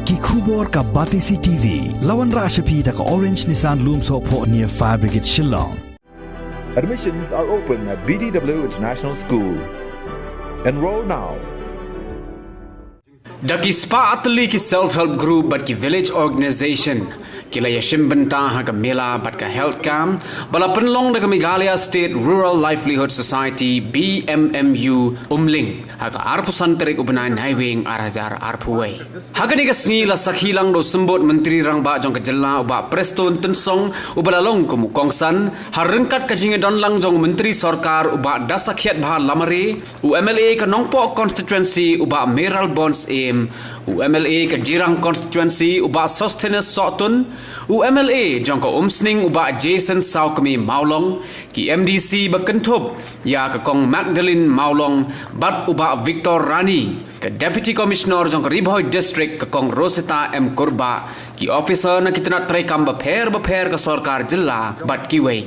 ki khubor ka Batisi TV lawan Rashapi da ka Orange Nissan Lumso pho near Fire Brigade Shillong. Admissions are open at BDW International School. Enroll now. Daki spa atli ki self-help group but ki village organization kila yashim benta ha ka mela but ka health camp bala penlong da ka Meghalaya State Rural Livelihood Society BMMU umling ha ka arpusan terik ubenan highway arajar arpuway ha ka ni ka snila sakhilang do sembot menteri rang ba jong ka jella uba preston tensong ubala long ko mukongsan har rengkat ka jinge don lang jong menteri sarkar uba dasakhiat bha lamari UMLA ka nongpo constituency uba Meral Bonds UMLA ke Jirang constituency uba Sostenes Sotun UMLA jangka umsning uba Jason Saukami Maulong ki MDC Bakentop ya ke Kong Magdalene Maulong bat uba Victor Rani ke Deputy Commissioner jangka Riboy District ke Kong Rosita M Kurba ki officer na kitna trekam bapher ke sarkar jilla bat kiway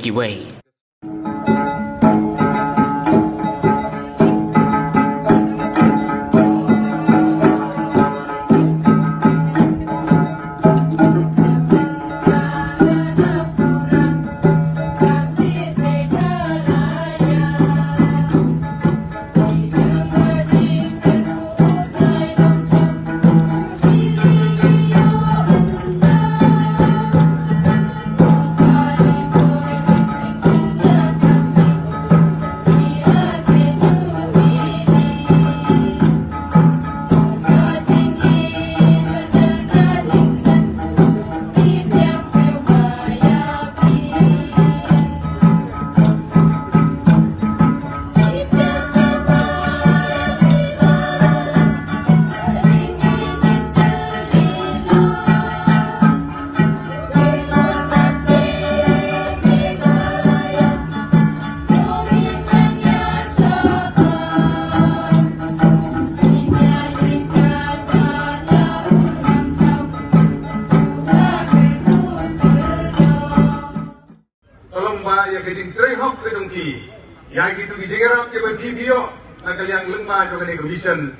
yang gitu dijengarap ke video nak yang lengma juga ni commission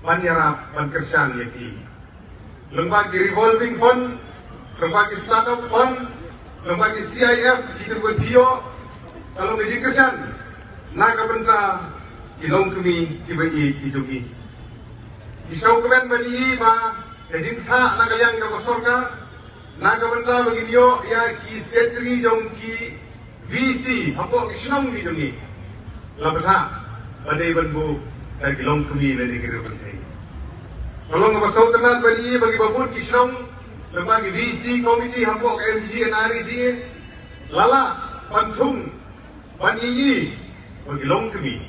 panyarap pankersan yaki lengma ki revolving fund lengma ki startup fund lengma ki CIF gitu video kalau ni kersan nak benda ilong kami kibai kijogi isau kemen bani ba kajin tha nak yang ka sorka nak benda bagi dia ya ki secretary jong ki VC hampo kisnong ni jongi labha badai banbu dan kilong kami lagi kira penting tolong basau tenan bani bagi babun kisnong lembaga VC komiti hampo MG NRG lala pantung bani bagi long kami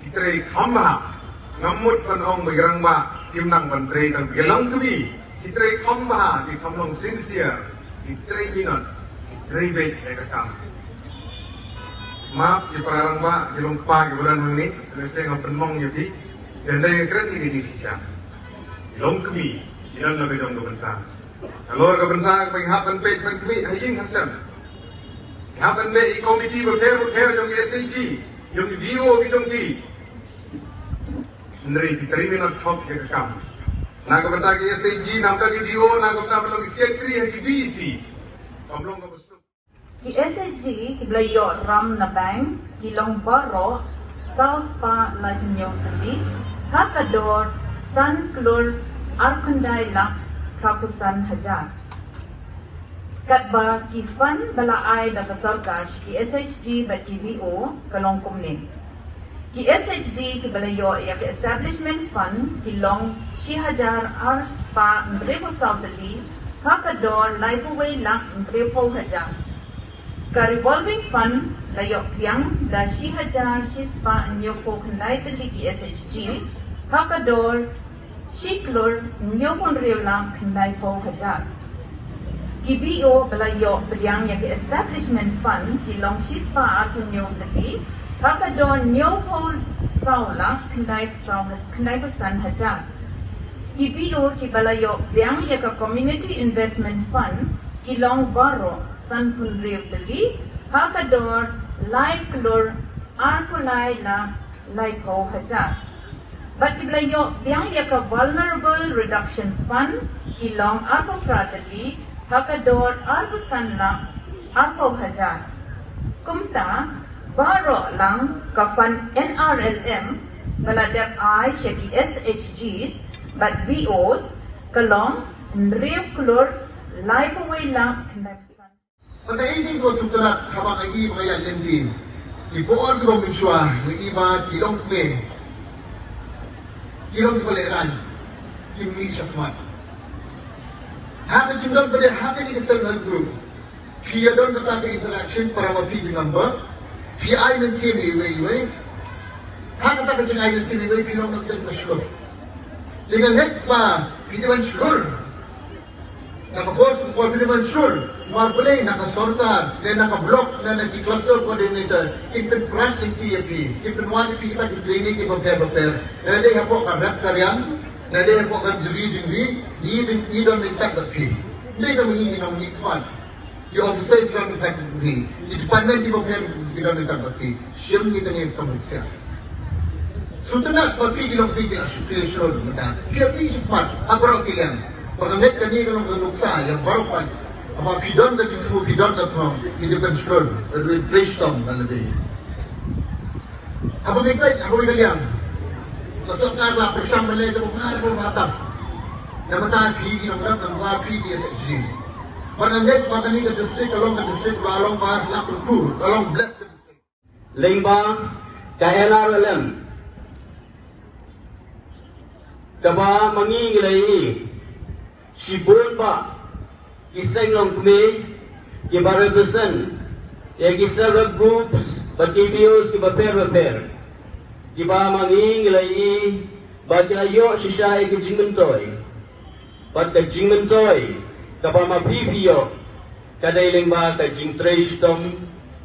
kita khamba ngamut panong berang ba kimnang menteri dan gelong kami kita khamba di khamlong sincere kita minat kita baik mereka maaf di parang ba di lompa di bulan hang ni selesai ngapen mong yuti dan dari keren ni di sisa di long kami di dalam nabi jong bentang kalau ke bentang penghapan page kami haying hasan hapan be komiti berker jong SAG jong VO jong di ndri diterima nak top ke kam nak bentang ke SAG nak ke VO nak bentang belum secretary haji BC kablong ke Ki SSG ki blayo ram na bank ki long baro South Pa la inyo tali hakador san klur arkandai la prapusan hajar katba ki fund bala ai da sarkar ki SSG ba ki VO kalong kumne ki SHD ki blayo ya ki establishment fund ki long 6000 ars pa mrebo South tali hakador laipuway la mrebo hajar ka revolving fund layok yang da 6000 sispa nyoko khnai tali ki SHG hakador shiklor nyoko rewla khnai po hajar ki VO balayok priang ya ki establishment fund ki long sispa atunyo tali hakador nyoko saula khnai pesan hajar ki VO ki balayok priang ya ka community investment fund ki long baro san pun rev tali hakador lai klor arpulai la lai po hajar But Kiblayo, biang yaka Vulnerable Reduction Fund, kilong Arpo Pratali, Hakador Arpo Sanla, Arpo Hajar. Kumta, baro lang kafan NRLM, baladap ay shaki SHGs, but VOs, kalong, nriyo kulor, laipaway lang kinagsan. Pagkainin ko sumtulat habang ay mga yajentin, ibuon ko miswa ng iba kilong me, kilong koleran, yung misya fman. Hakan sumdol pada hakan ni self-help group, kaya doon kataka interaction para mapili number, kaya ay ng simi-iwi-iwi, hakan taka dyan ay ng simi-iwi, kilong nagdagmasyur. Dengan net pa, piniwan syur, nakapos ko piniwan syur, marbulay, nakasorta, na nakablock, na nag-cluster coordinator, ipin-prank ng TFP, ipin-wani kita ki-training, ipin-pair-pair, na di hapo ka-rap karyang, na di hapo ka-division ni doon nagtag-pi. Hindi na mangingi ng ikman. Yung officer, di doon nagtag-pi. Yung department, di doon nagtag-pi. Siyem nito ngayon pamagsiya. Suntunat, mapigilong pigil asyupilyon, kaya isip pat, abaraw kilang. Pagkangat kanina ng kanuksa, yung barupan, ang mga kidon na yung kidon na ito, hindi ka dislod, at may brainstorm na nabi. Habang ikay, ako ikaliyang, masok na ala, presyang malay na mga matang, na matahigin ang lang ng mga PDSG. Pagkangat, makanina district, along the district, along mga lakong tour, along bless the district. Lingba, ka NRLM, kaba mangingilay sibun ba kisay ng kumi kiba represent ya kisa groups but KBOs kiba per kiba mangingilay ba kinayo siya ay kajingmentoy but kajingmentoy kaba mapipiyo kadailing ba kajing treshtom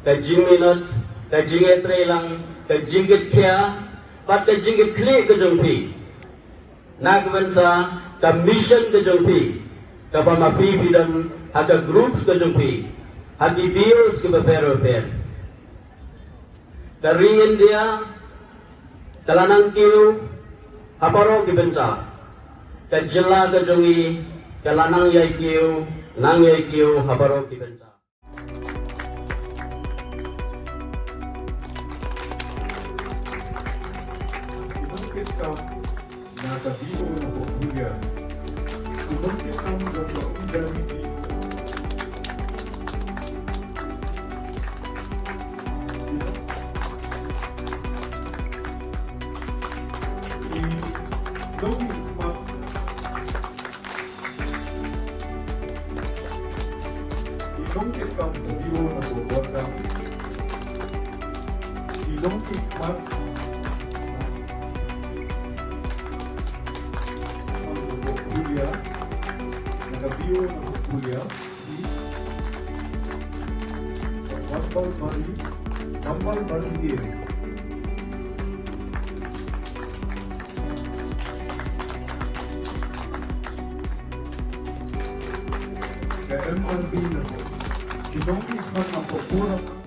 kajing minot kajing etre lang kajingit kya but kajingit kli kajungpi nagwanta ka mission ka jongpi ka pamapipidan aga groups ka jongpi agi bios ka pero karingin dia kalanang kiu haparo kibensa ka jela ka jongi kalanang yai kiu nang yai kiu haparo kibensa. Natabiho na pagbuya. Ibangkit ang sa kaundan ni Ibangkit ang tabiho na pagbuya. Ibangkit ang nagabiyo ng kuya Wambal Baligir kaya MRB na po sinong ikman ang pagpurang